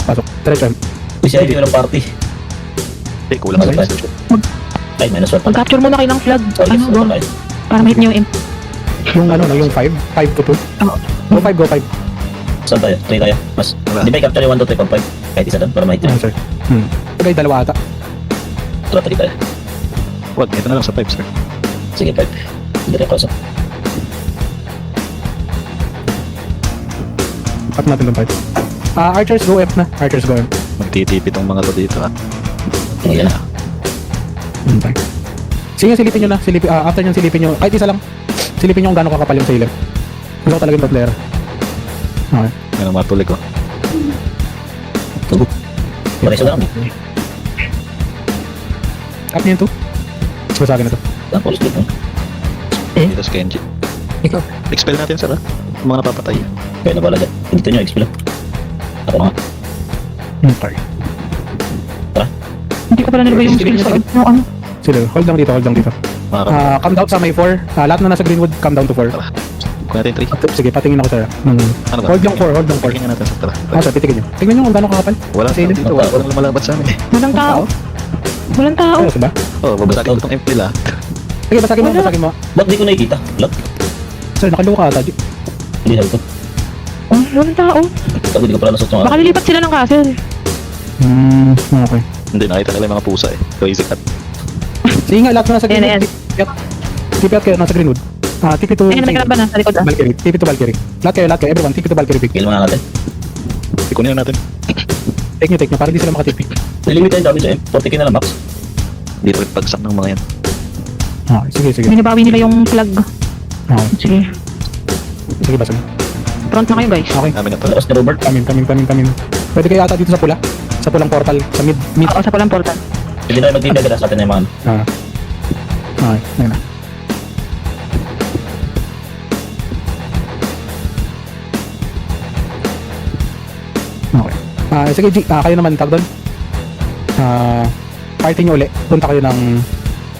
Pasok. Diretso M. Kasi ay ng party. Eh, kulang sa Ay, ay, minus 1 pala. Mag-capture muna kayo ng flag. Oh, yes, Go. okay. Para ma-hit niyo yung imp. Yung ano, no, yung 5. 5 to 2. Oo. Go 5, go 5. Saan tayo? 3 tayo. Mas, Wala. di ba i-capture yung 1, 2, 3, 4, 5? Kahit isa doon, para mahit Ah, yun. sir. Okay, dalawa ata. Tara, 3 tayo. Wag, ito na lang sa 5, sir. Sige, 5. Hindi rin pasok. Cut natin ng 5. Archers, go F na. Archers, go F. Magtitipi tong mga to dito, ah. Ayan na. Okay. Sige, silipin nyo na. After nyo silipin nyo. Kahit isa lang. Silipin nyo kung gano'ng kakapal yung sailor. Gusto ko talaga yung player. Okay. Yan ang matuloy ko. Tugo. Pareso na kami. Up niyo yung 2. Sa akin na to. Tapos dito. Dito sa Kenji. Ikaw. Expel natin, sir, ah. Yung mga napapatay. Kaya na pala dyan. Dito nyo, explain. Ako nga. Okay. Hindi ko pala nilagay yung skill sa yung ano. Sige, hold lang dito, hold lang dito. Mga kapatay. Come down sa may 4. Lahat na nasa Greenwood, come down to 4. Kuha natin 3. Sige, patingin ako sir. Ano ba? Hold lang 4, hold lang 4. Tingnan natin sa tara. Sir, titigin nyo. Tignan nyo kung gano'ng kakapal. Wala Sailor. dito, walang lumalabat sa amin eh. Walang tao. Walang tao. Ayos ba? Oh, babasagin ko itong MP nila. Sige, basagin mo, Wala. basagin mo. Ba't di ko nakikita? Lock. Sir, nakaluka ata. Hindi na ito. Oh, walang tao. Sabi di ko pala nasot yung Baka lilipat sila ng castle. Okay. Hindi, nakita nila yung mga pusa eh. Crazy cat. Sige nga, lahat na nasa Ayan, Greenwood. Tipi out kayo, nasa Greenwood. Tipi to Ayun, nagkalaban na sa likod ah. Valkyrie. Tipi to Valkyrie. Lahat kayo, everyone. Tipi to Valkyrie big. Kill mga natin. Ikunin natin. Take nyo, para hindi sila makatipi. Nilimit yung damage eh. 40k na lang max. Dito pagsak ng mga yan. Sige, sige. Binabawi nila yung flag. Okay. Sige. Sige, basag. Front na kayo guys. Okay. Namin na to. Tapos ni Robert. Kamin. Pwede kayo ata dito sa pula. Sa pulang portal. Sa mid. Oo, sa palang portal. Hindi na magtitagala sa atin na yung mga ano. Okay, ayun na. Okay. Sige, G, kayo naman tag doon. Party nyo uli. Punta kayo ng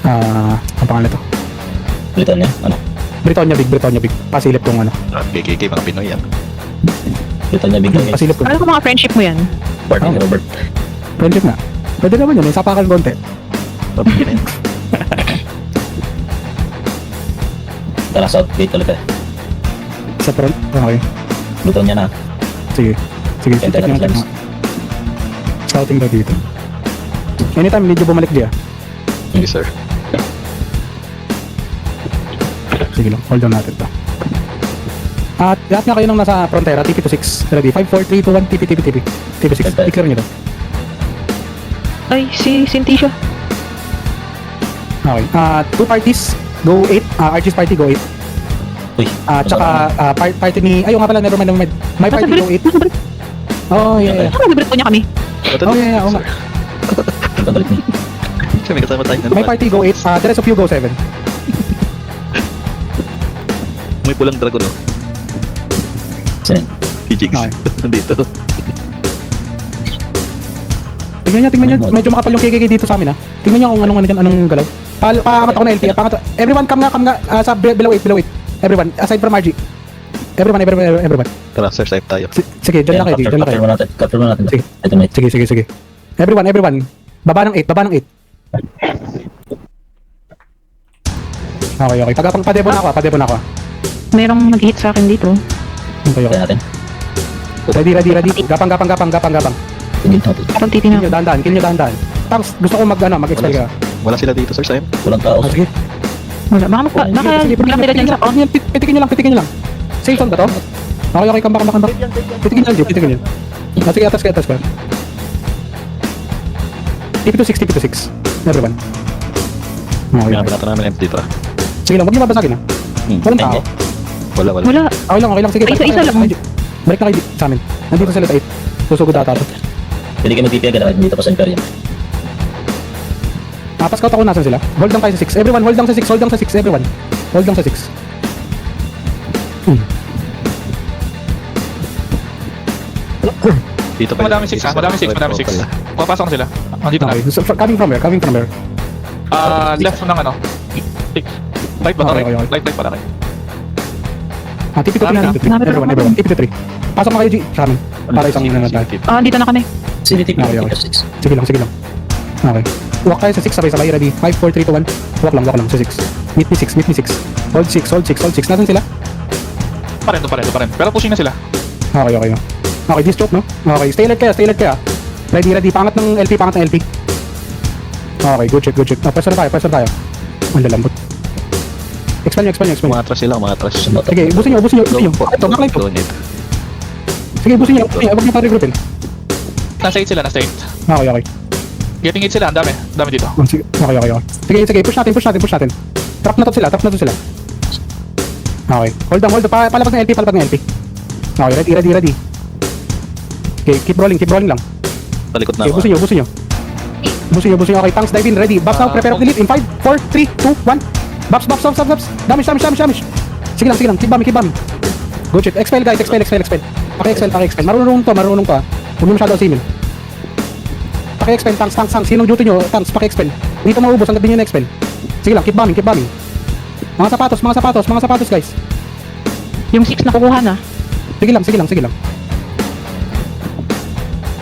ang pangalan to. Ulitan niya. Ano? Britonia Big. Pasilip tong ano. KKK, mga Pinoy yan. Ulitan niya bigla. Pasilip ko. Ano ko mga friendship mo yan? Party ni Robert. Friendship nga. Pwede naman yun. May sapakan konti. Pabigyan na yan. Tara, south gate ulit eh. Sa front. Okay. Ulitan niya na. Sige. Enter Check nyo natin. natin. Scouting daw dito. Anytime, medyo bumalik diya. Sige, sir. Sige lang, hold on natin to. At lahat nga kayo nang nasa frontera, TP to 6. Ready? 5, 4, 3, 2, 1, TP 6. I-clear nyo to. Ay, si Cynthia. Okay. Two parties, go 8. Archie's party, go 8. Uy. Tsaka party ni... Ayaw nga pala, never mind. My party, go 8. Oh, yeah. Ano, libre po niya kami. Oh, yeah, oo nga. Punta balik niya. Kasi may kasama tayo na My party, go 8. The rest of you, go 7. May pulang dragon, oh. Saan? Si Jigs. Okay. Nandito. Tingnan nyo. Medyo makapal yung KKK dito sa amin, ha. Tingnan nyo kung anong galaw. Paangat ako na LT, pangat. Everyone, come nga, sa below 8. Everyone, aside from RG. Everyone. Tara, sir, safe tayo. Sige, dyan na kayo. Capture mo natin. Sige. Ito mate. Sige. Everyone. Baba ng 8. Okay. Padebo na ako. Merong nag-hit sa akin dito. Okay. Kaya natin. Ready. Gapang. Sige, natin. Parang Kill titingnan. nyo, dahan-dahan. Tapos, gusto ko mag-expel ka. Wala sila dito, sir, Sam. Walang tao. Sige. Wala, baka biglang nila dyan sa on. Pitikin nyo lang. Safe zone ba to? Okay, come back. Pitikin nyo. Sige, atas ka. TP to 6. Everyone. Okay. Kaya pinata namin empty, tara. Sige lang, huwag nyo babasagin, ha. Walang tao. Wala. Wala. Okay lang. Sige, Isa lang. balik na kayo sa amin. Nandito sila sa 8. Susugod ata to. Pwede kayo mag-TP agad dito pa sa Imperium. Pascout ako, nasan sila? Hold lang kayo sa 6. Everyone, hold lang sa 6. Everyone. Hold lang sa 6. Dito pa. Madami 6 ha, madami 6. Papasok na sila. Andito na. Okay. So, coming from where? Left ng ano? 6. Light ba Okay. tayo? Light pala kayo. TP to 3 na. Marami pa Everyone. TP to 3. Pasok na kayo, G. Sa amin. Para isang namatay. Dito na kami. CDTP, Okay, okay. 6. Sige lang, sige lang. Okay. Walk kayo sa 6, sabay-sabay, ready. 5, 4, 3, 2, 1. Walk lang sa 6. Meet me 6, meet me 6. Hold 6, hold 6, hold 6. Nasaan sila? Pa rin. Pero pushing na sila. Okay, okay. Okay, this choke, no? Okay, stay alert kayo. Ready, ready. Pangat ng LP. Okay, good shit. Pwesto na tayo. Ang lalambot. Expel nyo. Umatras sila, umatras. Sige, ubusin nyo. Ito, backline ko. Donate. Sige, ubusin nyo. Huwag nyo pa-regroupin. Nasa 8 sila, nasa 8. Okay. Getting 8 sila, ang dami dito. Sige, okay. Sige, push natin. Trap na to sila. Okay. Hold on. Palabag ng LP. Okay, ready. Okay, keep rolling lang. Palikot na Okay, ako. busin nyo. Okay, tanks dive in, ready. Buffs now, prepare of delete in 5, 4, 3, 2, 1. Buffs. Damage. Sige lang. Keep bombing. Good shit. Expel guys, expel. Paki-expel. Marunong to. Huwag nyo masyado simin. Paki-expel, tanks. Sinong duty nyo? Tanks, paki-expel. Dito maubos, hanggang din nyo na-expel. Sige lang, keep bombing. Mga sapatos guys. Yung 6 na kukuha na. Sige lang.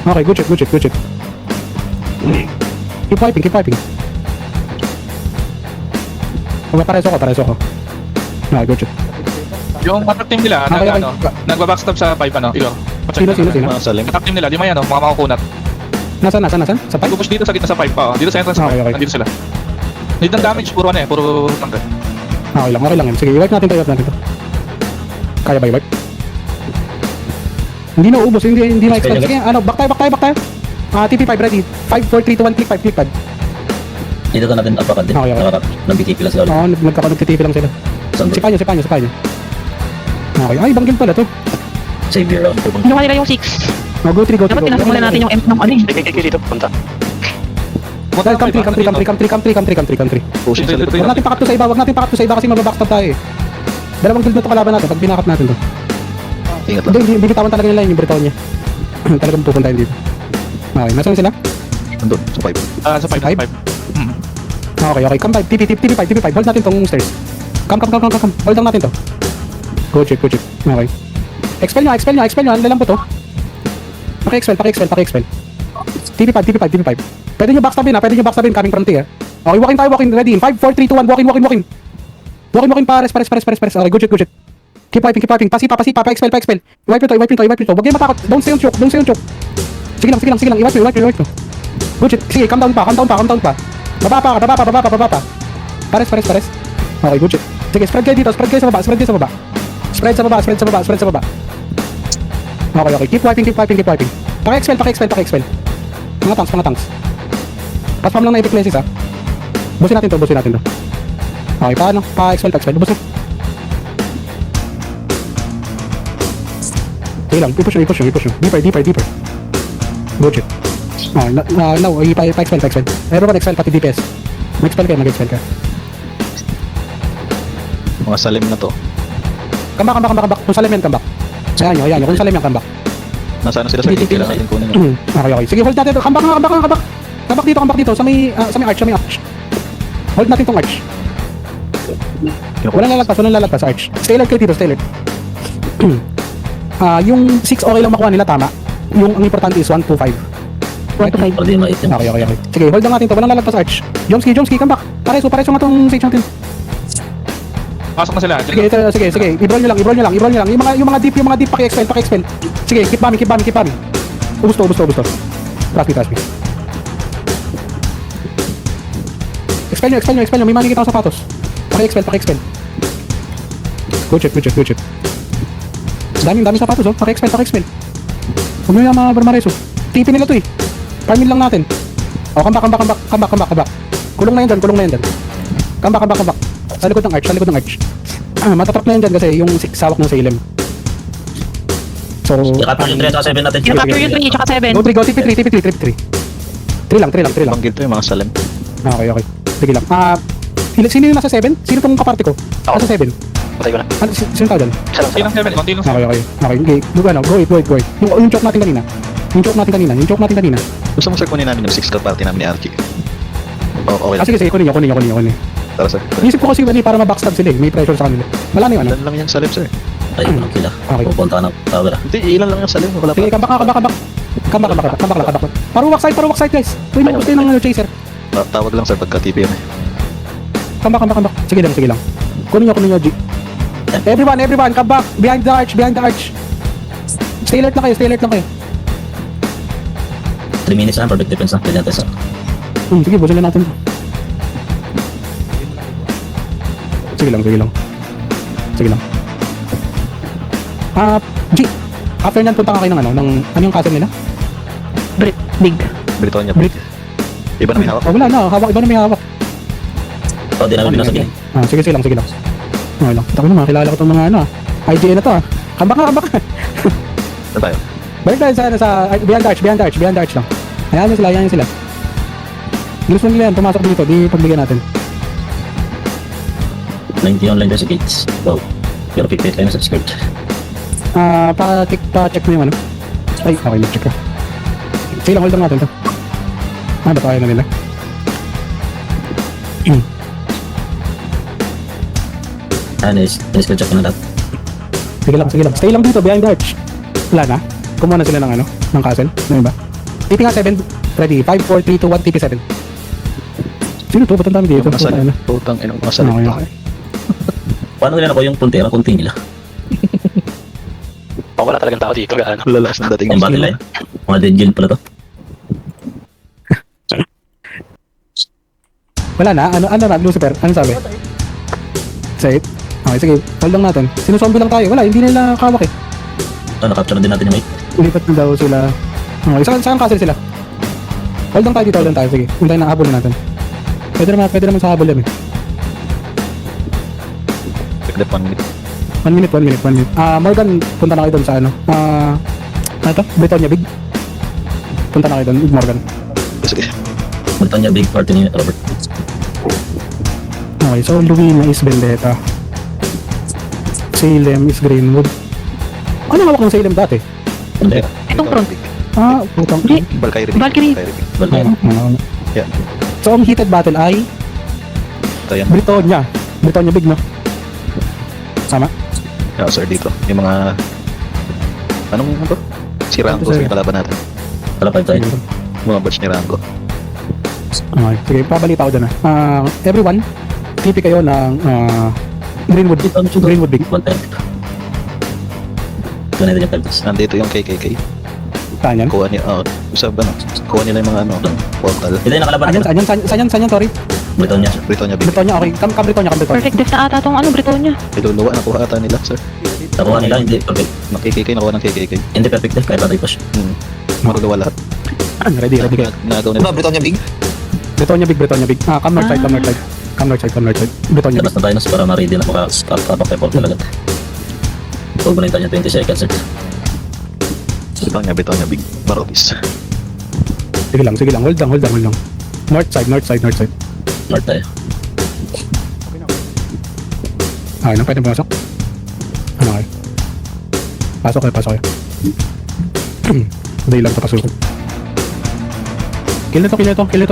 Okay, good shit. Keep wiping. Okay, pareso ko. Okay, good shit. Yung attack team nila, Okay. nagbabackstab sa 5, Igor. Sino? Mga salim. Attack team nila, di man yan, mga makukunat. Nasaan? Sa pipe? Pupush dito sa gitna sa 5 pa, dito sa entrance sa 5, Okay. nandito sila. Need ng damage, puro tanggal. Okay lang. Sige, i-wipe natin to. Kaya ba i-wipe? Hindi na ubos, hindi na expel. Sige, back tayo. TP5 ready. 5, 4, 3, 2, 1, click 5. Dito ka natin apakan din. Okay. Nag-BTP lang sila. Oo, nagkakapag-TP lang sila. Sandro. Sipahan nyo. Okay, ay, banggil pala to. Save your round. Kinuha nila yung 6. Go 3. Dapat pinasok muna natin yung M ng ano eh. Dito, punta. Come 3. Pushing sa likod. Huwag natin pakat to sa iba, kasi mababackstab tayo eh. Dalawang guild na to kalaban natin pag binakat natin to. Ingat lang. Hindi bitawan talaga nila yung Breton niya. Talagang pupuntahin dito. Okay, nasaan sila? Andun, sa 5. Sa 5, Five? Okay. Come 5. TP5. Hold natin tong stairs. Come. Hold lang natin to. Good shit. Okay. Expel nyo. Ang lalampo to. Paki-expel. TP5. Pwede nyo backstabin. Coming from T. Okay, walking. Ready. In 5, 4, 3, 2, 1. Walking. Walking pares. Okay, good shit. Keep wiping. Pasipa. Pa-expel. I-wipe nyo to. Huwag kayo matakot. Don't stay on choke. Sige lang. I-wipe nyo. Good shit. Sige, calm down pa. Baba pa. Pares. Okay, good shit. Sige, spread kayo dito. Spread sa baba. Spread sa baba. Okay. Keep wiping. Paki-expel. Mga tanks. Paspam lang na epic places ha. Busin natin to. Okay, paano? Pa-expel. Busin. Sige lang, i-push nyo. Deeper. Good shit. Okay, now, pa-expel. Everyone expel, pati DPS. Mag-expel ka. Mga salim na to. Come back. Kung salim yan, come back. Ayan nyo. Kung salim yan, come back. Nasaan na sila sa gate? Kailangan natin kunin yun. Okay. Sige, hold natin to. Come back. Come back dito. Sa may arch. Hold natin tong arch. Walang lalagpas sa arch. Stay alert kayo dito, stay alert. Yung 6 okay lang makuha nila, tama. Yung ang importante is 1, 2, 5. 1 to 5. Para di ma-hit yan. Okay. Sige, hold lang natin to. Walang lalagpas sa arch. Jomski, come back. Pareso nga tong stage natin. Pasok na sila. Sige. I-roll nyo lang. Yung mga deep paki-expel. Sige, keep bombing. Ubus to. Trust me. Expel nyo. May makikita ako sapatos. Paki-expel. Good shit. Daming sapatos oh. Paki-expel. Huwag nyo yung mga barmareso. TP nila to eh. Farmin lang natin. Oh, come back. Kulong na yan dyan. Come back. Sa likod ng arch. Matatrap na yan dyan kasi yung sawak ng Salem. So, Yakapin yung 3 sa 7 natin. Kinapapir yung 3 tsaka 7. go 3. 3 lang. Banggil to yung mga salim. Okay. Sige lang. Sino yung nasa 7? Sino tong kaparte ko? Nasa 7. Patay ko na. Sino tao dyan? Konti lang 7. Okay. Go it. Yung choke natin kanina. Gusto mo sir kunin namin yung 6 ka party namin ni RG. Okay lang. Sige, kunin nyo. Tara sir. Isip ko kasi para ma-backstab sila eh. May pressure sa kanila. Wala na yung ano. Ilan lang yung salim sir? Ay, walang kila. Okay. Pupunta na tower. Hindi, ilan lang yung salim. Wala pa. Sige, come back. Paruwak side guys. Gusto ng ano, chaser. Tawag lang sir pagka TP yun eh. Come back. Sige lang. Kunin nyo, G. Everyone, come back. Behind the arch. Stay alert lang kayo. 3 minutes na, perfect defense na. Pwede natin sa... Sige, busin na natin. Sige lang. G. After nyan, punta ka kayo ng ano yung castle nila? Big. Britonia. Brit. Iba na may hawak. Wala na, iba na may hawak. Oh, di namin binasa din. Sige lang. Okay lang. Ito ko naman, kilala ko itong mga IGN na to Come back. Saan tayo? Balik tayo sa behind the arch lang. Ayan sila. Gusto nila yan, pumasok dito, di pagbigyan natin. 90 online sa gates. Wow. Pero 58 tayo na sa skirt. Pa-check mo yung ano. Ay, okay, mag-check ka. Sige lang, hold lang natin to. Ba't kaya na nila? Nice check na lahat. Sige lang. Stay lang dito, behind the arch. Wala na. Kumuha na sila ng castle. Ano ba? TP nga 7. Ready. 5, 4, 3, 2, 1, TP 7. Sino to? Ba't ang dami dito? Yung mga salim. Putang ina, mga salim. Okay. Paano nila ako yung puntera? Kunti nila. Wala talagang tao dito. Gaano. Lalas ng dating. Yung battle line. Mga dead guild pala to. Wala na. Ano na, Lucifer? Ano sabi? Safe? Okay, sige. Hold lang natin. Sinuzombie lang tayo. Wala, hindi nila kawak eh. Nakapture na din natin yung mate. Ulipat na daw sila. Okay, saan castle sila? Hold lang tayo dito, Sige, hintayin na habol na natin. Pwede naman sa habol yan eh. Pagdap 1 minute. 1 minute. Morgan, punta na kayo doon sa ano? Ano to? Britonia Big. Punta na kayo doon, Morgan. Sige. Punta niya big party ni Robert. Okay, so Luina is Vendetta. Salem is Greenwood. Ano hawak ng Salem dati? Hindi. Itong front. Putang. Hindi. Valkyrie. Balkan. Yeah. So ang heated battle ay Ito yan. Britonia Big, no? Sama? Yeah, sir, dito. Yung mga... Anong ano to? Si Rango sa kalaban natin. Wala pa tayo. Mga batch ni Rango. Okay, sige, pabalita ko dyan everyone, tipi kayo ng Greenwood Big. One time. Doon natin yung peltas. Nandito yung KKK. Saan yan? Kuha niya, kuha nila yung mga portal. Ito yung nakalaban natin. Saan yan, sorry? Britonia. Britonia Big. Britonia, okay. Come Britonia. Perfect def na ata tong Britonia. Iluluwa, nakuha ata nila, sir. Nakuha nila, hindi perfect. Ng KKK, nakuha ng KKK. Hindi perfect def, kahit patay push. Maruluwa lahat. Ready kayo. Nagaw nila. Britonia Big? Britonia Big. Come north side. Britonia Labas Big. na tayo para ma-ready na maka-stop-up talaga. Huwag mo na yung 20 seconds. Britonia Big. Barobis. Sige lang. Hold lang. North side. North tayo. Okay, nang pwede pumasok? Ano kayo? Pasok kayo. Dahil lang ito pasok. Kill na to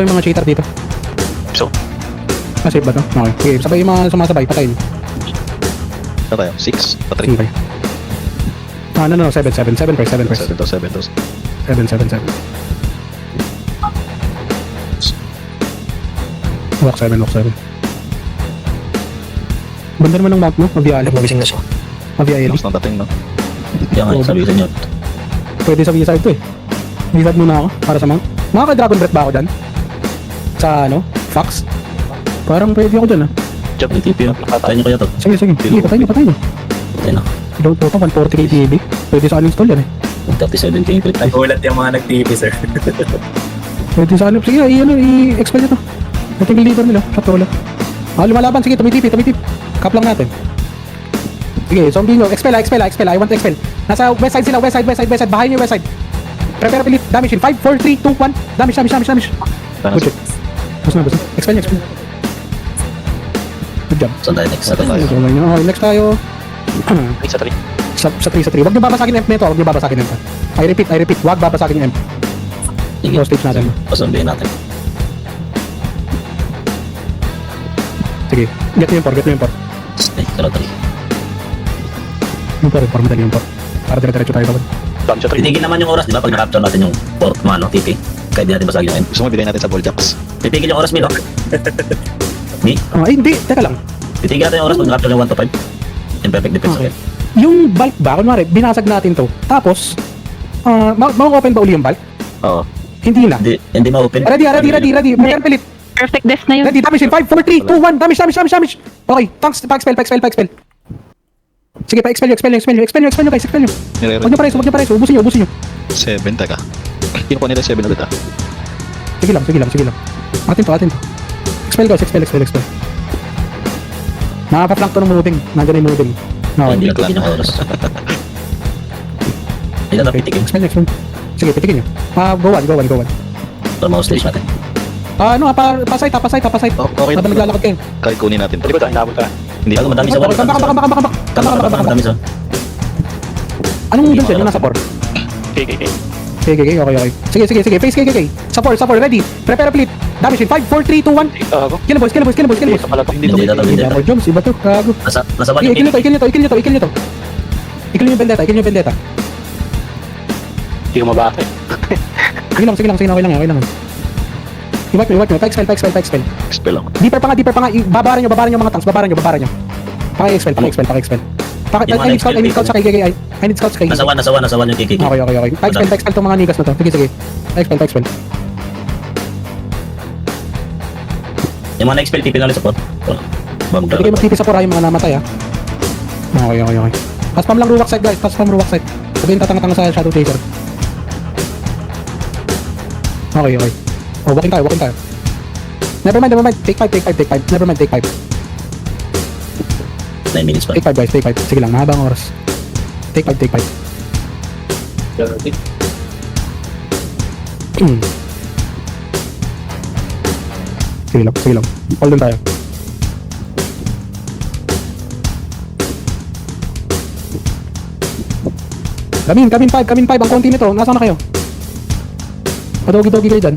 yung mga cheater dito. So, Safe ba to? Okay. Sige, sabay yung mga sumasabay, patayin. Ano tayo? 6? Pa 3? Okay. No, 7 first. 7 to. 7. Walk 7. Banda naman ng mount mo, Mabiali. Magising na siya. Mabiali. Tapos nang dating, no? Kaya nga, sabi ko sa inyo. Pwede sa visa ito eh. Visa muna ako, para sa mount. Makaka-dragon breath ba ako dyan? Sa Fox? Parang pwede ako dyan Job ng TP yun. Tayo nyo kaya to. Sige, patay nyo. Tayo na. Load po ito, 140k TV. Pwede sa uninstall yan eh. 37k yung clip. Nagulat yung mga nag-TV, sir. Pwede sa sige, i-expel nyo to. Ito yung leader nila, shot ulo. Lumalaban, sige, tumitip. Cap lang natin. Sige, zombie nyo, expel, I want to expel. Nasa west side sila, west side, bahay nyo west side. Prepare to lift, damage in 5, 4, 3, 2, 1, damage. Paano Good shit. Basta. Expel. Good job. Saan tayo next? Saan tayo? Okay, next tayo. sa 3. Sa 3. Huwag nyo babasagin yung MP nito, I repeat, huwag babasagin yung MP. Sige. Hostage natin. Pasambihin natin. Sige, get nyo yung port. Ay, kala 3. Yung por madali yung por. Para dire-diretso tayo dapat. Dami siya 3. Titigil naman yung oras, di ba? Pag na-capture natin yung port mo, ano, TP. Kahit di natin basagin yun. Gusto mo bilhin natin sa ball jacks? Titigil yung oras, Milo. Mi? Ay, hindi. Teka lang. Titigil natin yung oras pag na-capture yung 1 to 5. In perfect defense, okay? Yung bulk ba, kunwari, binasag natin to. Tapos, ma-open ba uli yung bulk? Oo. Hindi na. Hindi ma-open. Ready. May pelit. Perfect death na yun. Ready, damage in 5, 4, 3, 2, 1. Damage. Okay, tanks, pa-expel. Sige, pa-expel nyo, guys. Huwag nyo pares, ubusin nyo. 7, teka. Kinukuha nila 7 ulit ah. Sige lang. Atin to. Expel, guys, expel. Nakapa-flank to ng moving. Nandiyan yung moving. Hindi natigil yung oras. Hindi na napitigil. Expel. Sige, pitikin nyo. Go one. Para mouse stage natin. Pa-site. Okay. Habang naglalakad kayo. Kahit kunin natin to. Hindi ko tayo, inabot tayo. Hindi Ano, madami sa Come back. Madami sa Anong movement yan? Yung nasa 4? KKK. Okay. Sige. Face KKK. Support. Ready. Prepare plate. Damage in 5, 4, 3, 2, 1. Kill boys. Hindi, sa pala to. Hindi to. Hindi ako Jones. Iba to. Gago. Nasa 1 yung Ikill nyo to. Ikill nyo yung vendetta. Hindi ko mabasa eh. Sige lang. Okay lang. I-wipe nyo. Pa-expel. Expel lang. Deeper pa nga. Babaran nyo mga tanks. Babaran nyo. Pa-expel. I need scouts sa KKK. Nasa 1 yung KKK. Okay. Pa-expel tong mga niggas na to. Sige. Pa-expel. Yung mga na-expel, TP na ulit sa port. Hindi kayo mag-TP sa pura yung mga namatay Okay. Paspam lang ruwak side guys. Sabihin tatanga-tanga sa shadow chaser. Okay. Walking tayo. Never mind. Take 5. Never mind, take 5. 9 minutes pa. Take 5 guys, take 5. Sige lang, mahabang oras. Take 5. Sige lang. Hold on tayo. Kamin 5. Ang konti nito. Nasaan na kayo? Padogi-dogi kayo dyan.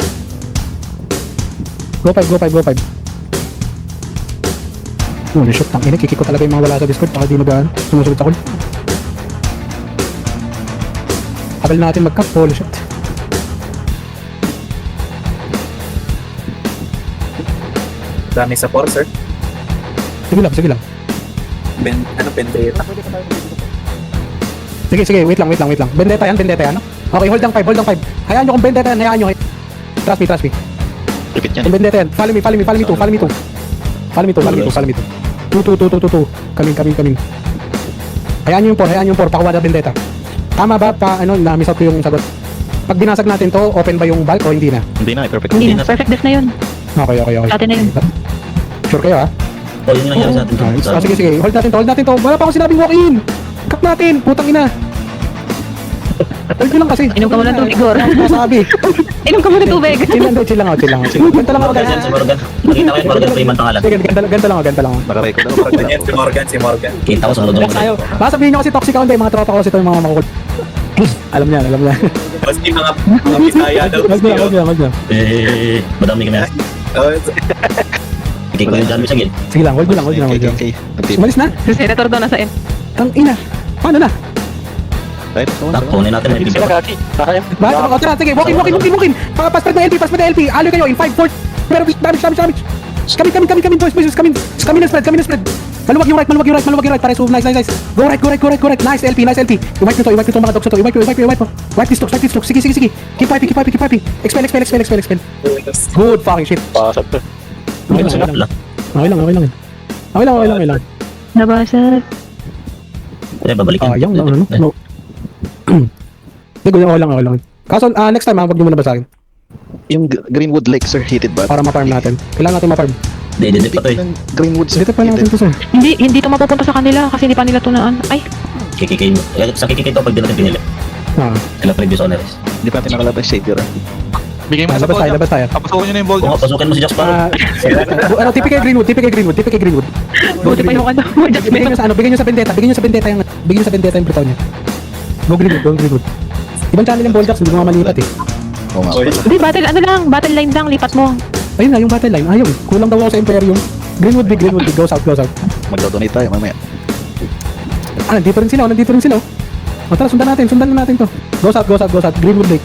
Go 5. Holy shit, tangina, kikik ko talaga yung mga wala sa Discord, baka di magaan, sumusunod sa call. Habal natin mag-cap, holy shit. Dami sa force, sir. Sige lang. Vendetta. Sige, wait lang. Vendetta yan. Okay, hold lang 5. Hayaan nyo kung vendetta yan, hayaan nyo. Trust me. Repeat yan. Kung vendetta yan, follow me 2. 2. Coming. Hayaan nyo yung 4, pakuha na vendetta. Tama ba na-miss out ko yung sagot? Pag binasag natin to, open ba yung bulk o hindi na? Hindi na, perfect. Hindi na. Perfect death na yun. Okay. Sa atin na yun. Sure kayo O, yun yung nangyari sa atin. Sige. Hold natin to. Wala pa akong sinabing walk-in. Cut natin. Putang ina. Hold nyo lang kasi. Inom ka muna ng tubig, Gor. Sabi. Inom ka muna ng tubig. Chill lang. Ganta lang ako. Morgan yan, si Morgan. Nakita ko yung Morgan Freeman pangalan. Sige, ganta lang ako. Nakarecord na. Ganyan si Morgan. Kita ko sa mga Relax tayo. Baka sabihin nyo kasi toxic ako, hindi. Mga tropa ko kasi ito yung mga makukul. Alam niya. Basti mga Bisaya daw. Wag niya. Madami kami. Kikik ko yung dyan, Misagil. Sige lang, hold nyo lang. Okay. Umalis na? Si Senator daw nasa M. Tang ina. Paano na? Right? Kunin natin yung Sila PB. kaki. Kaya. Bakit? O tara, sige. Walk in. Paspad na LP. Aloy kayo in 5, 4. Pero damage. Coming, boys. Coming and spread. Maluwag yung right. Pare, so nice. Go right. Nice LP. I-wipe nyo to mga dogs na to. I-wipe. Wipe these dogs. Sige. Keep wiping. Expel. Good fucking shit. Pasat to. Okay lang. Nabasag. Babalik yan. Ayang no. Hindi, okay lang. Kaso, next time, wag nyo muna ba sa akin? Yung Greenwood Lake, sir, heated ba? Para ma-farm natin. Kailangan natin ma-farm. Hindi pa to eh. Greenwood, sir, Dito pa natin to, sir. Hindi to mapupunta sa kanila kasi hindi pa nila tunaan. Ay, KKK. Sa KKK to pag di natin pinili. Sila previous owners. Hindi pa natin nakalabas savior. Bigay mo sa ball. Labas tayo. Papasukin nyo na yung ball. Kung nga, pasukin mo si Jack Sparrow. Typical Greenwood. buti pa yung ano. Just Bigyan nyo sa vendetta. Bigyan nyo sa vendetta yung Britonia. Go Greenwood. Ibang channel yung Boldax, hindi ko nga malipat eh. Oo nga. Hindi, battle line lang, lipat mo. Ayun na, yung battle line. Ayaw, kulang daw ako sa Imperium. Greenwood. Go south. Magdodonate tayo mamaya. nandito rin sila, nandito rin sila. O tara, sundan na natin to. Go south, go south, go south. Greenwood Lake.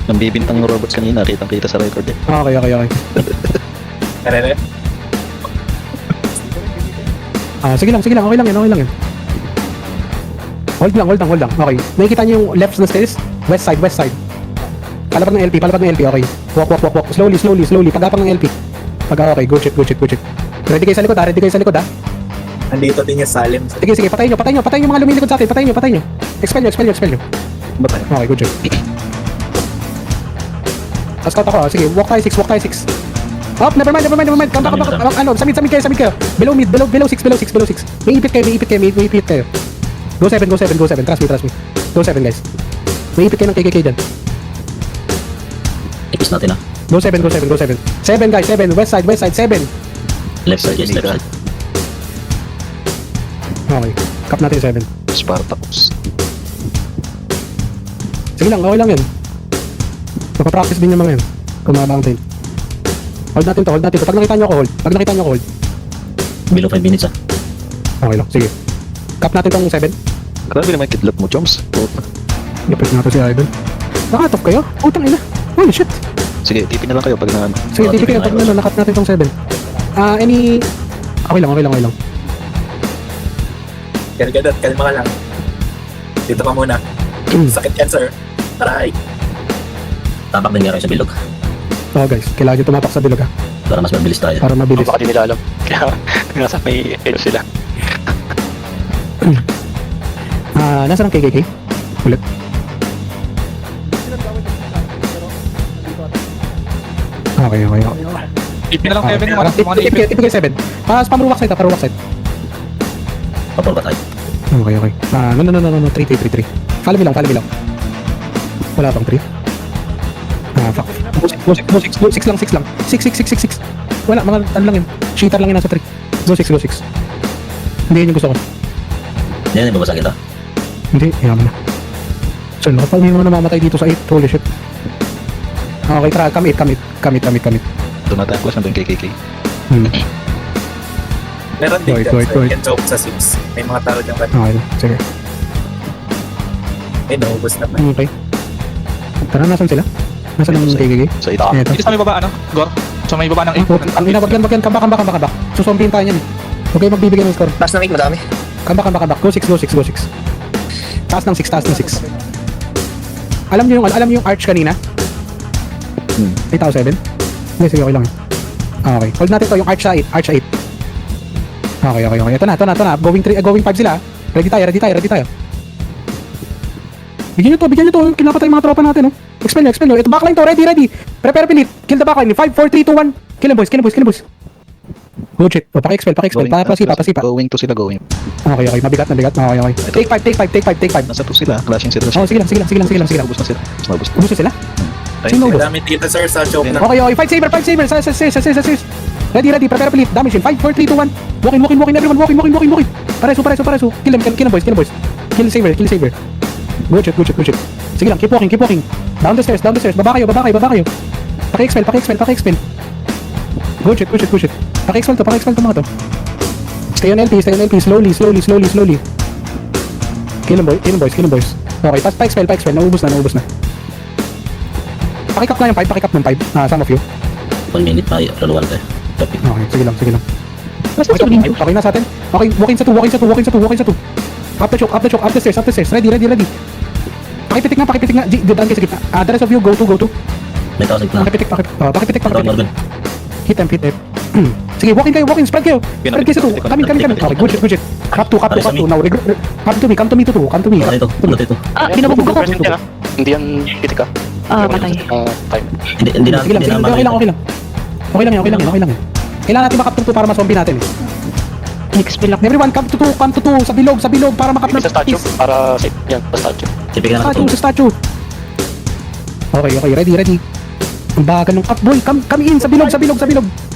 Nambibintang robots kanina, kitang-kita sa record eh. Okay. Karere. Sige lang, okay lang yan. Hold lang. Okay. Nakikita niyo yung left na stairs? West side. Palapag ng LP, okay. Walk. Slowly. Pagapang ng LP. Okay, go check. Ready kayo sa likod ha. Nandito din yung Salim. Sige, patayin nyo yung mga lumilikod sa atin, patayin nyo. Expel nyo. Ba tayo? Okay, good job. Scout ako, sige, walk tayo 6. Up, never mind. Come back. Samid kayo. Below 6. May ipit kayo. Go 7. Trust me. Go 7, guys. May ipit kayo ng KKK dyan. Ipis natin ah. Go 7. 7, guys, 7. West side, 7. Left side, yes, left side. Okay, cap natin 7. Spartacus. Sige lang, okay lang yan. Mapapractice din yung mga yan. Kumabang tayo. Hold natin to. Pag nakita nyo ako hold. Below 5 minutes ah. Okay lang, sige. Cap natin tong 7. Grabe naman yung kidlat mo, Joms. Puta. Ipit na to si Idol. Nakatoff kayo? Utang ina. Holy shit. Sige, tipin na lang kayo pag na ano. Sige, Oh, tipi kayo pag tipid na nakat natin tong 7. Any... Okay lang. Gargadot, kalma ka lang. Dito ka muna. Sakit yan, sir. Aray. Tapak din nga kayo sa bilog. Oh guys, kailangan nyo tumapak sa bilog ha. Para mas mabilis tayo. Para mabilis. Baka di nila alam. Kaya nasa may edge sila. Nasaan ang KKK? Ulit. Okay. Ipin na lang Kevin yung mga naipit. Tipid kayo 7. Spam ruwak side. Papal ba tayo? Okay. No. 3. Follow me lang. Wala pang 3. Fuck. Go 6 lang. 6. Wala, mga ano lang yun. Cheater lang yun nasa 3. Go 6. Hindi yun yung gusto ko. Yan yung babasagin ito. Hindi, yaman na. So, kapag may mga namamatay dito sa 8, holy shit. Okay, tara, commit. Tumatakos nandun KKK. Meron din Wait. dyan, sir. Can joke sa 6. May mga tao dyan. Okay, sige. Naubos na pa. Okay. Tara, nasan sila? Nasaan ang KKK? Sa ita. Eto. Dito sa may baba, ano? Gor? Sa may baba ng 8. Ang ina, wag yan. Come back. Susompihin tayo yan eh. Huwag kayo magbibigay ng score. Taas ng 8, madami. Come back. Go 6. Taas ng 6. Alam niyo yung arch kanina? 8,007? Hindi, sige, okay lang yun. Okay. Hold natin to, yung arch 8. Okay. Ito na. Going 5 sila. Ready tayo. Bigyan nyo to. Kinapatay yung mga tropa natin, oh. Expel nyo. Ito, backline to. Ready. Prepare pilit. Kill the backline. 5, 4, 3, 2, 1. Kill them, boys. Good shit. O, paki-expel. Pasipa. Going to sila, going. Okay. Mabigat. Okay. Take 5. Nasa 2 sila, clashing sila. Oh, sige lang. Ubus na sila. Ubus. Ubus na sila? Sino ubus? Madami dito, sir, sa choke na. Okay. Fight saver. Sa stairs. Ready. Prepare pilit. Damage yun. 5, 4, 3, 2, 1. Walking, everyone. Walking. Pareso. Kill them, boys. Kill saver. Good shit. Sige lang, keep walking. Down the stairs. Baba kayo. Paki-expel. Good shit. Paki-expel to mga to. Stay on LP. Slowly. Kill them, boys. Okay, pa-expel. Naubos na. Pakikap na yung 5. Some of you. 1 minute tayo. Laluan tayo. Topic. Okay, sige lang. Basta sa window. Okay na sa atin. Okay, walking sa 2. Up the stairs. Ready. Pakipitik nga. Daan kayo sa gitna. The rest of you, go to. May tao sa gitna. Pakipitik. Morgan. Hit them. Sige, walking, spread kayo. Spread kayo sa 2. Kami. Okay, good shit. Cap 2. Now, come to me. Ano dito? Binabubog ako. Hindi yan pitik ka. Patay. Time. Hindi na. Sige lang. Okay lang. Kailangan natin makap 2 para ma-zombie natin eh. Expel ako. Everyone, come to 2. Sa bilog para makap Sa statue. Para safe. Yan, sa statue. Tipigan natin. Sa statue. Okay, ready. Ang bagal ng boy, come in sa bilog.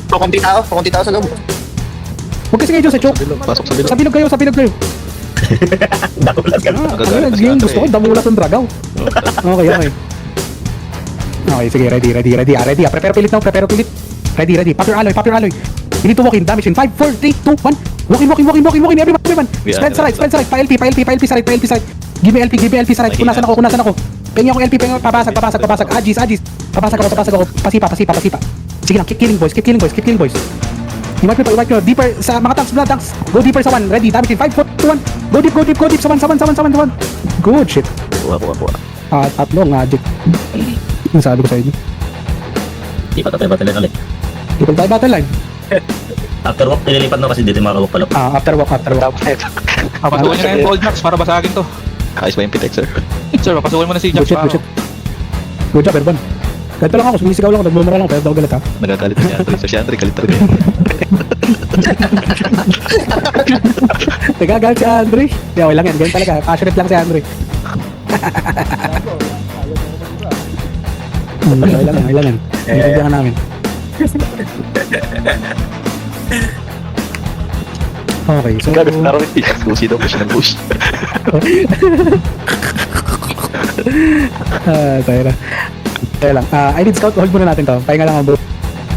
Kukunti tao sa loob. Huwag kasi kayo dyan sa choke. Pasok sa bilog. Sa bilog kayo. Dakulat ka. Ano yung gusto ko? Damulat ng dragaw. Okay. Okay, sige, ready. Prepare pilit. Ready. Pop your alloy. You need to walk in. Damage in 5, 4, 3, 2, 1. Walking, everyone. Yeah, Spread sa right, pa LP sa right. Give me LP sa right. Kunasan ako. Pengi ako LP, papasag. Agis. Papasag ako. Pasipa. Sige lang, keep killing boys. I-wipe nyo. Deeper sa mga tanks, blood tanks. Go deeper sa 1. Ready, damage in 5, 4, 2, 1. Go deep sa 1. Good shit. Buha. Tatlong magic. Yung sabi ko sa inyo. Di pa tayo battle ulit. People tayo battle line. After walk, nililipat na kasi dito marawak pala. After walk. Papasukan nyo na yung gold max para basagin to. Ayos ba yung pitek, sir? Sir, papasukan mo na si Jax Good shit. Good job, Erban. Ganito lang ako, sumisigaw lang ako, nagmumura lang, pero daw galit ha. Nagagalit na si Andre. Sir, si Andre, galit talaga. Teka, galit si Andre. Di, okay lang yan, ganyan talaga, passionate lang si Andre. Okay lang yan. Nagigyan ka namin. Okay, so... Pusi daw, push ng push. Tayo na. I need scout, hold muna natin to. Pahinga lang ako bro.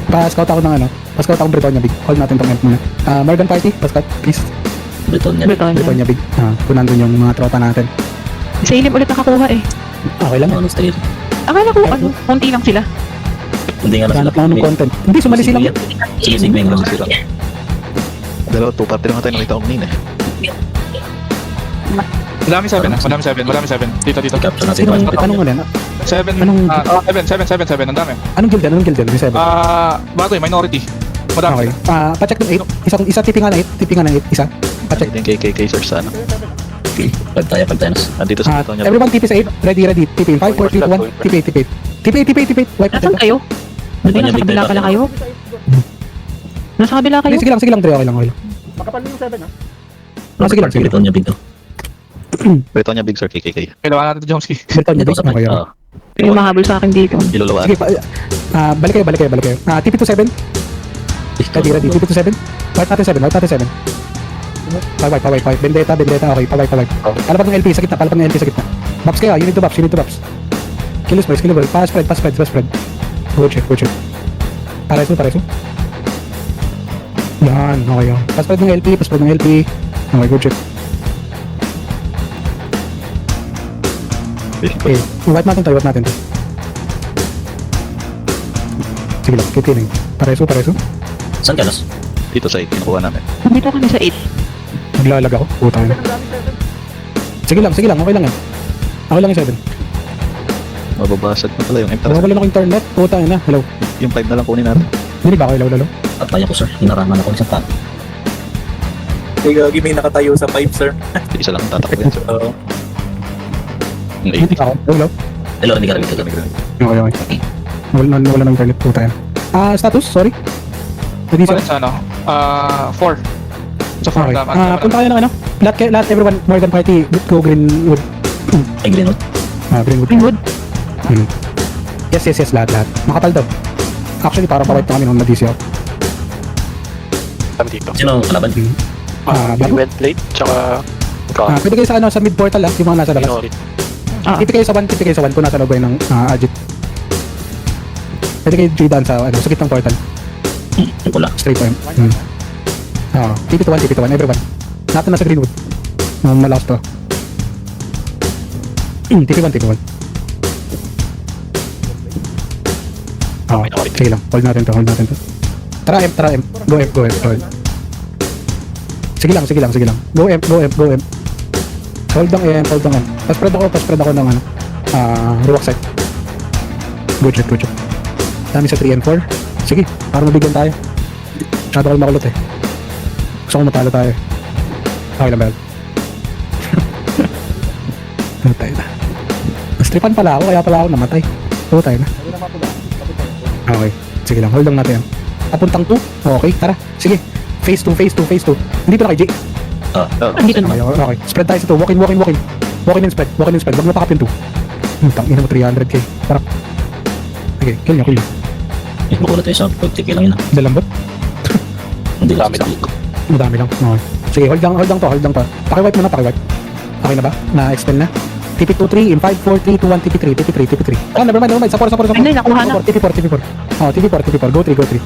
Pa-scout ako ng Britonia Big. Hold natin tong muna. Morgan Party, pa-scout, please. Briton niya. Britonia Big. Punan dun yung mga tropa natin. Sa ilim ulit nakakuha eh. Okay lang. Ano style? Akala ko ano, konti lang sila. Hindi nga Hanap lang ng content. Hindi, sumali silang. Sige, lang Sila. Dalawa, 2 party lang tayo nakita ko kanina. Madami 7 ah. Madami 7. Dito. Capture natin. Anong ano? 7. Anong- 7. Ang dami. Anong guild yan? Yung 7. Bagoy, minority. Madami. Okay. Pa-check ng 8. Isa tipingan ng 8. Isa. Pa-check. Ito yung KKK, sir, sana. Pag tayo. Nandito sa Britonia. Everyone TP sa 8. Ready. TP. 5, 4, 3, 2, 1. TP. Wipe Nasaan natin. kayo? Hindi, nasa kabila pala kayo? Nasa kabila kayo? Sige lang, Dre. Okay lang. Sige lang. Briton niya big to. Britonia Big, sir, KKK. Kailangan natin ito, Jomski. Berton niya. Ito sa Okay. May mahabol sa akin dito. Ilulawaan. Sige, balik kayo. TP to 7. Ready. TP to 7. Wipe natin 7. Pa-wipe. Vendetta. Okay, pa-wipe. Palapag ng LP sa gitna. Buffs kayo, you need to buffs. Kill boys. Pa-spread. Good shit. Pares mo. Yan, okay yun. Pa-spread ng LP. Okay, good shit. Okay, wipe natin to. Sige lang, keep killing. Pareso. Saan ka, Los? Dito sa 8, kinukuha namin. Dito kami sa 8. Naglalag ako. Puta na. Sige lang. Okay lang yan. Okay lang yung 7. Mababasag na pala yung M. Wala na ako internet. Puta na. Hello. Yung 5 na lang kunin natin. Dinig ba ako lalo? At tayo ko, sir. Hinarangan ako isang pan. Kaya may nakatayo sa pipe, sir. Isa lang tatakbo yan, sir. Oo. Yung Dinig 8. ako. Hello. Hello, hindi ka rin ito. Okay. Wala na internet. Puta yan. Status? Sorry. Ready Paano sir? sa ano? 4. Sa 4 Okay. naman. Punta kayo ng ano? Lahat everyone. Morgan Party. Go Greenwood. Ay, Greenwood. Greenwood. Greenwood. Yes. Lahat. Makapal daw. Actually, parang pa-wipe na kami nung na-DC ako. Dito. Sino ang kalaban? Bago? Went late, tsaka... Pwede kayo sa mid portal yung mga nasa labas. Minori. TP kayo sa 1 kung nasa loob kayo ng Ajit. Pwede kayo G-down sa gitnang portal. Yung pula. Straight time. TP to 1, everyone. Natin nasa Greenwood. Malakas to. TP 1. Sige lang. Hold natin to. Tara M. Go M. Sige lang. Go M. Hold ang M. Pa-spread ako ng ruwak side. Good shot. Dami sa 3 and 4. Sige, para mabigyan tayo. Masyado kayo makulot eh. Gusto ko matalo tayo. Okay lang ba? Tayo na. Nastripan pala ako, kaya pala ako namatay. Tayo na. Okay, sige lang, hold lang natin yan. Papuntang 2? Okay, tara. Sige, phase 2. Hindi pa na kay J. Andito na. Okay, spread tayo sa 2. Walk in and spread. Wag mo takap yung 2. Tangina mo 300k. Tara. Okay, kill nyo. Yung makulat tayo sa pagtiki lang yun. Dalambot. Hindi lang. Madami lang. Okay. Sige, hold lang to. Pakiwipe muna. Okay na ba? Na-expel na? TP23 in 5, 4, 3, 2, 1, TP3. Never mind. Support. Ay, nakuha na. TP4. TP4. Go 3.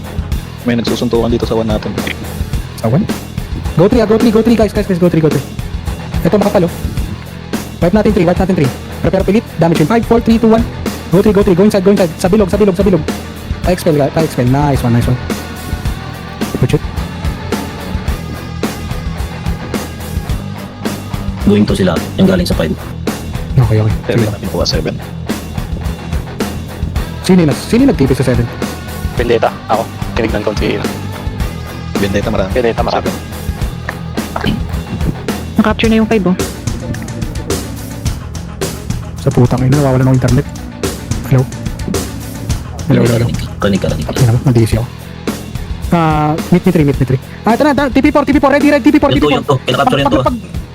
May nagsusuntukan dito sa 1 natin. Sa 1? Go 3, go 3, go 3 guys, go 3, go 3. Ito makapal oh. Wipe natin 3, wipe natin 3. Prepare pilit, damage in 5, 4, 3, 2, 1. Go 3, go inside, go inside. Sa bilog. Pa-expel, pa-expel. Nice one. Good shit. Going to sila, yung galing sa 5. Okay. 7 na pinukuha, 7. Sino yung nag-TP sa 7? Vendetta. Ako. Tinignan ko si Vendetta marami. Vendetta marami. Nakapture na yung 5 oh. Sa putang ina, nawawala ng internet. Hello? Kanig ka. Tingnan mo, nag-DC ako. Meet me 3. Ito na, TP4, ready, TP4. Yung to, kinakapture yan to.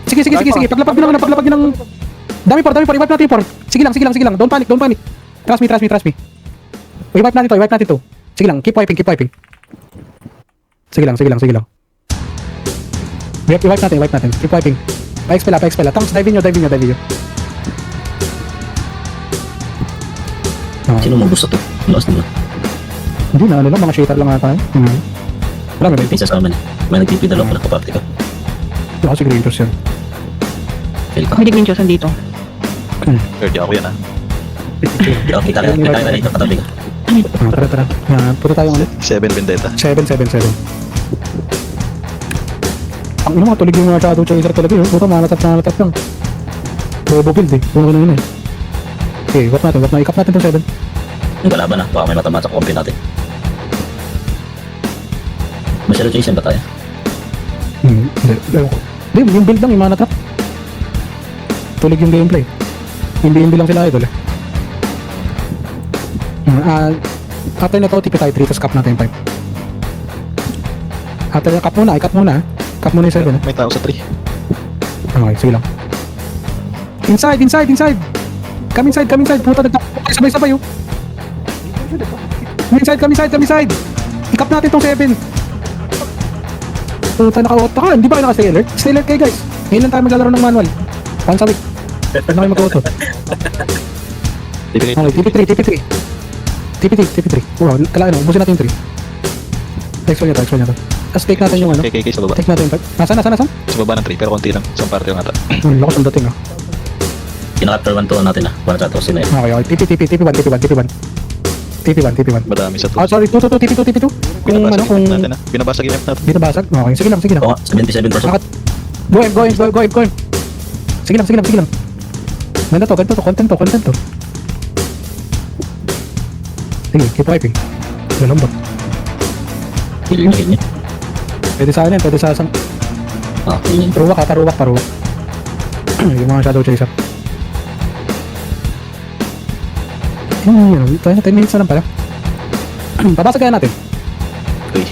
Sige. Paglapag nyo ng... Dami por, i-wipe natin por. Sige lang. Don't panic. Trust me. I-wipe natin to. Sige lang, keep wiping. Sige lang. I-wipe natin. Keep wiping. Pa-expel. Tanks, dive nyo. Sino mo gusto to? Lost na. Hindi na, mga shater lang nga tayo. Wala, may Pinsa sa amin. May nagtipi dalawa pala kaparte ka. Wala kasi Greentos yan. Fail ka. Hindi Grinchos nandito. Third ako yan Kita ka na dito, katabi ka. Tara. Punta tayo ulit. 7 Vendetta. 7. Ang ino mga tulig yung mga shadow chaser talaga yun. Puta, malatap lang. Bobo build eh. Puno na yun eh. Okay, wap natin. Ikap natin itong 7. Yung kalaban na, baka may matamat sa kompi natin. Masyado chase ba tayo? Hindi, yung build lang, yung mana trap. Tulig yung gameplay. Hindi lang sila idol eh. After na to, tipi tayo 3, tapos cap natin yung 5. After na, cap muna. Cap muna yung 7 eh. May tao sa 3. Okay, sige lang. Inside! Come inside! Puta, sabay-sabay oh. Come inside! Ikap natin tong 7. Puta, naka-auto ka. Hindi ba kayo naka-stay alert? Stay alert kayo guys. Ngayon lang tayo maglalaro ng manual. Once a week. Ano kayo mag-auto? Okay, TP3. Wow, kailangan mo. Ubusin natin yung 3. Expo niya to. Tapos take natin yung ano. KKK sa baba. Take natin yung 5. Nasaan? Sa baba ng 3 pero konti lang. Isang parte lang ata. Lakas ang dating ah. Kinakapture 1 to natin na. Para sa atos sila yun. Okay. TP1. Madami sa 2. Oh, sorry. 2. TP2. Kung ano, kung natin na. Binabasag yung F natin. binabasag. Okay, sige lang. Oo nga, 77%. Go in. Sige lang. Ganito to. Content to. Sige, keep wiping. Lalambot. Heal niya. Pwede sa akin, pwede sa asang. Heal niya. Paruwak. Yung mga shadow chaser. Ito na, 10 minutes na lang pala. Babasag kaya natin. Okay.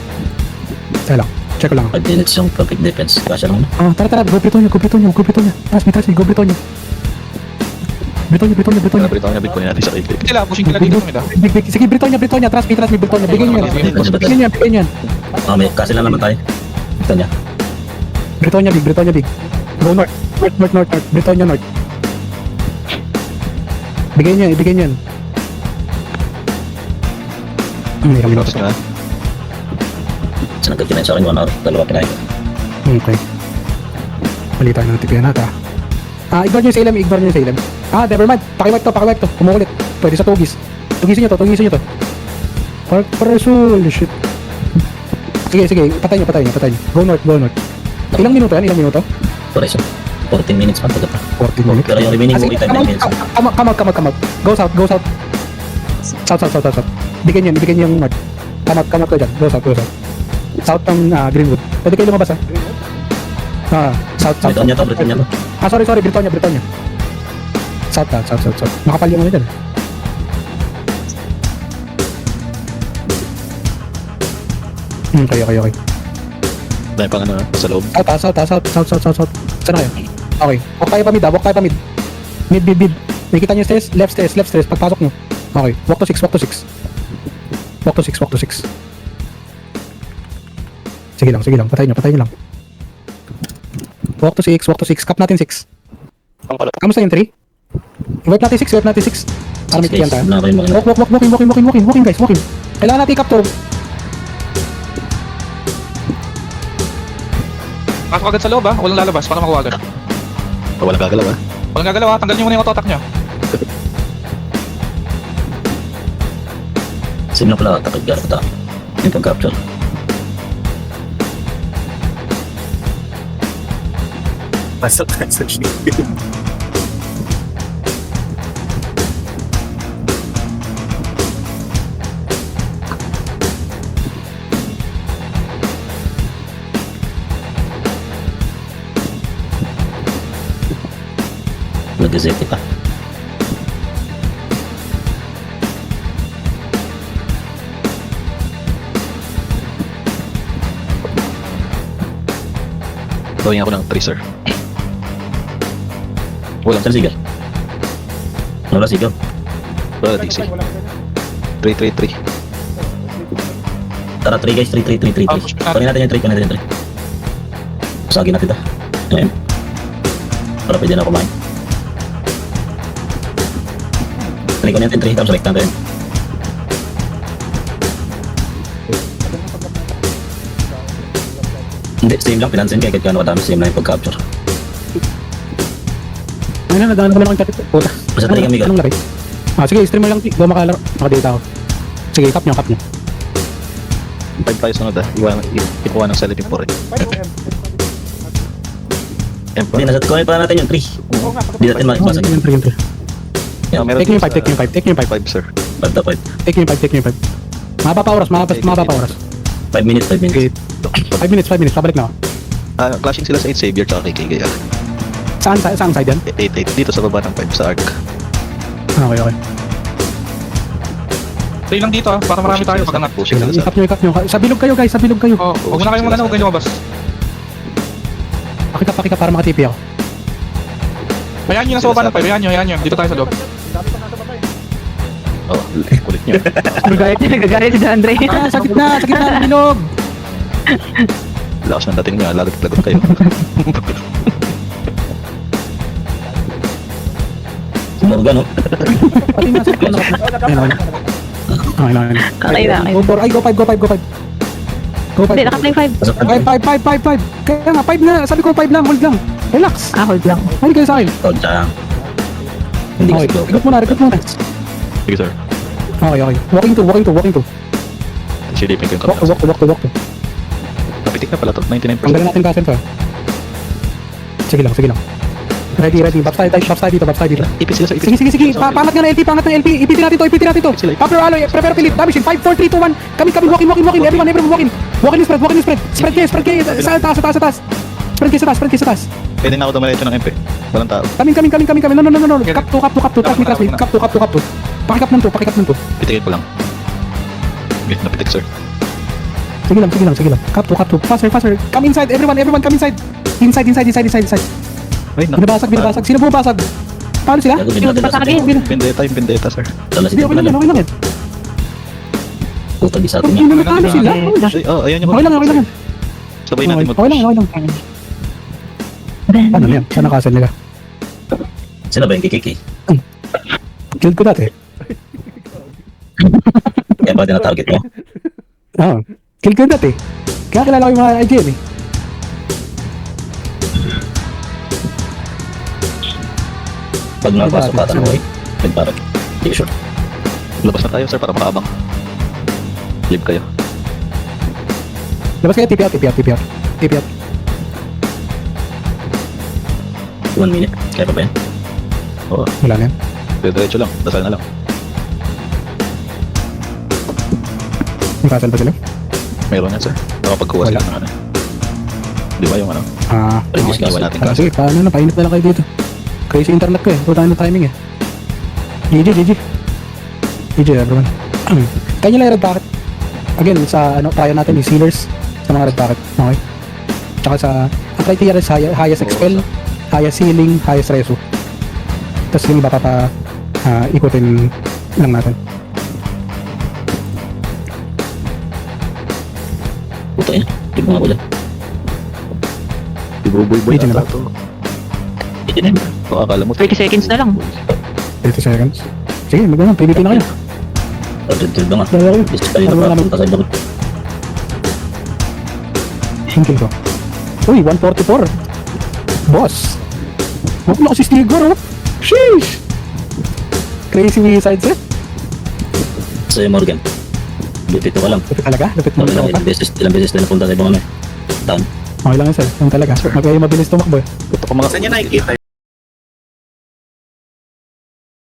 Kaya lang, check ko lang. 5 minutes yung perfect defense. Kasya lang na. Tara, go Britonia. Trust me, go Britonia. Britonia. Nabrito niya, bitcoin natin sa kickflip. Pushing sila dito nila. Big. Sige, Britonia. Trust me, Britonia. Bigyan nyo yan. May kasi lang naman tayo. Ito niya. Britonia big. Go north. Britonia north. Bigyan nyo yan. Pinutos nyo ha. Sinagad kinain sa akin 1 hour. 2 kinain. Okay. Mali tayo ng tipihan natin. Ignore nyo yung Salem. Never mind. Pakiwipe to. Kumukulit. Pwede sa tugis. Tugisin nyo to. Parasul. Shit. Sige. Patay nyo. Go north. Ilang minuto yan? Correction. 14 minutes pa pagkata. 14 minutes. Pero yung remaining movie time 9 minutes. Come out. Go south. South. Bigyan nyo yung north. Come out ko dyan. Go south. South ng Greenwood. Pwede kayo lumabas South. Britonia to. Sorry, Britonia. South. Nakapal yung ano dyan. Okay. Dahil pang ano sa loob. South. Saan kayo? Okay. Walk tayo pa mid. Mid. Nakikita nyo yung stairs? Left stairs. Pagpasok nyo. Okay. Walk to 6. Sige lang. Patayin nyo lang. Walk to 6. Cap natin 6. Kamusta yung 3? I-wipe natin 6. Para may tiyan tayo. Walking guys. Kailangan natin i-cap to. Pasok agad sa loob ha. Walang lalabas para makuha agad. Walang gagalaw ah. Walang gagalaw ha. Tanggal nyo muna yung auto-attack nyo. Sim na pala, takot gano'n ito. Yung pag-capture. Pasok na sa shield. Nag-executive pa. Gawin ako ng 3 sir. Walang Saan sigal? Wala sigal. Wala DC. 3. Tara, 3 guys, 3. Ah, push natin. Kunin natin yung 3, kunin natin yung 3. Sagin natin ito. Yung M. Para pwede na kumain. Kunin natin 3, tapos select natin. Hindi, same lang, pinansin kaya kahit gaano kadami, same lang yung pag-capture. Ayun na, nadaan ko lang ang tapit. Puta. Basta tayo kami, Anong laki? Sige, stream mo lang. Go makalaro. Nakadata ako. Sige, cap nyo. 5 tayo sunod ah. Ikuha ng Celestine po rin. Hindi, nasa kunin pa natin yung 3. Hindi natin makikibasag. Yung 3. Take nyo yung 5. 5 sir. 5 to 5. Take nyo yung 5. Mahaba pa oras. 5 minutes, 5 minutes. Okay. 5 minutes. Pabalik na ako. Clashing sila sa 8 Savior tsaka kay KK. Saan side yan? 8 dito sa baba ng 5 sa arc. Okay. Stay lang dito ha. Para marami tayo pag-angat. Pushing sila sa Cap nyo. Sa bilog kayo guys, sa bilog kayo. Oh, huwag na kayong magano, huwag kayong lumabas. Pakika para makatipi ako. Hayaan nyo na sa baba ng 5. Hayaan nyo. Dito tayo sa loob. Oh, kulit niya. Nagagayat si Andre. Sa gitna ng bilog. Lakas ng dating niya, lagot kayo. Morgan, no? Pati na sa gitna. Ayun. Okay na. Go 4. Ay, go 5. Go 5. Hindi, naka-play 5. Pasok 5. Kaya nga, 5 na. Sabi ko 5 lang. Hold lang. Relax. Hold lang. Ay, kayo sa akin. Hold lang. Hindi Okay, kasi go. recruit muna. Sige sir. Okay. Walking to. Silipin ko yung Walk kapas. to. Napitik na pala to, 99%. Tanggalin natin castle to. Sige lang. Ready. Buffs tayo dito. Ipit sila sa ipit. Sige. Pangat nga ng LP. Ipitin natin to. Popular alloy. Prepare Philip. Damage 5, 4, 3, 2, 1. Kami. Walking. Everyone walking. Walking spread. Spread kayo. Sa taas. Spread kayo sa taas. Pwede na ako dumiretso ng MP. Walang tao. Kami. No. Cap to. Taas ni Krasli. Cap to. Pakikap nun to. Pitikin ko lang. Okay, napitik sir. Sige lang. Cap to. Faster. Come inside. Everyone come inside. Inside. Ay, Binabasag. Sino bumabasag? Paano sila? Gagawin natin Basta sa kagin. yung vendetta sir. Tala si Hindi, okay lang yan. Putang isa atin Hindi yan. na natalo sila. Ayan yung Okay lang yan. Sabay natin Okay lang. Ano yan? Saan nakasal nila? Sila ba yung KKK? Killed ko dati. Kaya ba tina-target mo? Oo. Killed ko dati. Kaya kilala ko yung mga IGN eh. Pag napasukatan mo, nagparag. Hindi sure. Labas na tayo sir para makaabang. Live kayo. Labas kayo, TP out. 1 minute. Kaya pa ba yan? Oo, Wala na yan. diretso lang. Dasal na lang. Nakasal ba sila? Meron yan sir. Nakapagkuha sila ng ano. Di ba yung ano? Previous Iwan castle. natin Ah, kasi. sige, paano na? Painit na lang kayo dito. Crazy internet ko eh. Puta na timing eh. GG everyone. Kanya lang yung red packet. Again, sa trial natin yung sealers sa mga red packet. Okay? Tsaka sa ang criteria is highest expel, highest healing, highest reso. Tapos yung iba pa ikutin lang natin. Puta yan. Hindi mo nga ko dyan. Ibubuy-buy Medyo na ba? ata to. Hindi na yun. O, akala mo 30 seconds na lang. 30 seconds. Sige, maganda. PvP na kayo. Dito nga. Dalawa kayo. Gusto ka rin Ano ba naman? napunta sa ibang. Hinkil ko. Uy, 144. Boss. Huwag na kasi Stigor, oh. Sheesh. Crazy suicides, eh. Sa'yo, Morgan. Lupit ko lang. Lupit talaga? Lupit mo Ilang ka? beses na napunta tayo mga may. Down. Okay lang yun, sir. Yung talaga. Mabilis tumakbo, eh. Gusto ko mga Saan niya nakikita